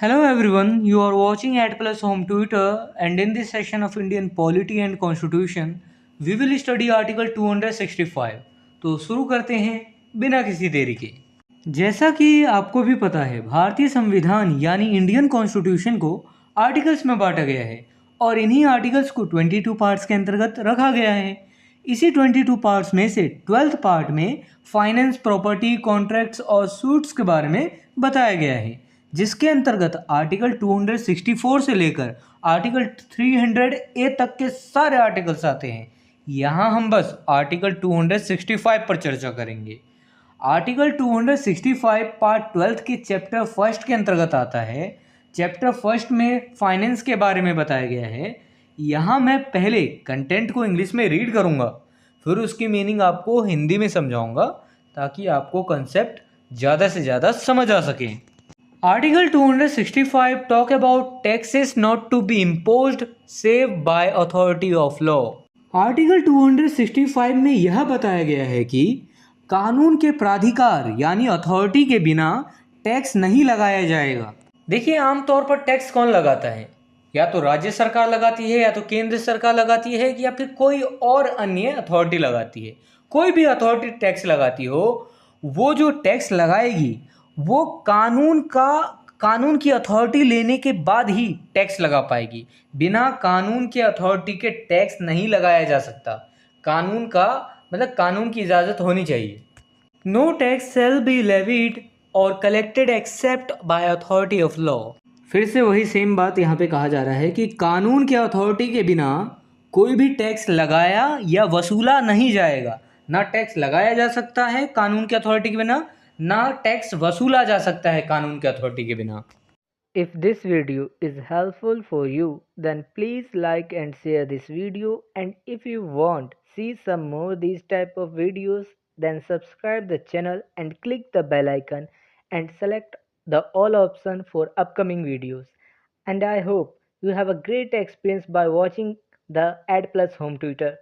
Hello everyone, you are watching at Plus Home Twitter, and in this session of Indian Polity and Constitution, we will study Article 265. तो शुरू करते हैं बिना किसी देरी के। जैसा कि आपको भी पता है, भारतीय संविधान यानी इंडियन कॉन्स्टिट्यूशन को आर्टिकल्स में बांटा गया है और इन्हीं आर्टिकल्स को 22 पार्ट्स के अंतर्गत रखा गया है। इसी 22 पार्ट्स में से 12th पार्ट में फाइनेंस, प्रॉपर्टी, कॉन्ट्रैक्ट्स और सूट्स के बारे में बताया गया है, जिसके अंतर्गत आर्टिकल 264 से लेकर आर्टिकल 300A तक के सारे आर्टिकल्स आते हैं। यहाँ हम बस आर्टिकल 265 पर चर्चा करेंगे। आर्टिकल 265 पार्ट 12 के चैप्टर फर्स्ट के अंतर्गत आता है। चैप्टर फर्स्ट में फाइनेंस के बारे में बताया गया है। यहाँ मैं पहले कंटेंट को इंग्लिश में रीड करूँगा, फिर उसकी मीनिंग आपको हिंदी में समझाऊँगा ताकि आपको कंसेप्ट ज़्यादा से ज़्यादा समझ आ सके। Article 265 talk about taxes not to be imposed save by authority of law. Article 265 में यह बताया गया है कि कानून के प्राधिकार यानी अथॉरिटी के बिना टैक्स नहीं लगाया जाएगा। देखिए, आमतौर पर टैक्स कौन लगाता है? या तो राज्य सरकार लगाती है, या तो केंद्र सरकार लगाती है, या फिर कोई और अन्य अथॉरिटी लगाती है। कोई भी अथॉरिटी टैक्स लगाती हो, वो जो टैक्स लगाएगी वो कानून की अथॉरिटी लेने के बाद ही टैक्स लगा पाएगी। बिना कानून के अथॉरिटी के टैक्स नहीं लगाया जा सकता। कानून की इजाज़त होनी चाहिए। No tax shall be levied और collected except by authority of law. फिर से वही सेम बात यहाँ पे कहा जा रहा है कि कानून के अथॉरिटी के बिना कोई भी टैक्स लगाया या वसूला नहीं जाएगा। ना टैक्स लगाया जा सकता है कानून के अथॉरिटी के बिना, ना टैक्स वसूला जा सकता है कानून के अथॉरिटी के बिना। If this video is helpful for you, then please like and share this video, and if you want see some more these type of videos, then subscribe the channel and click the bell icon and select the all option for upcoming videos. And I hope you have a great experience by watching the Ad Plus Home Tutor.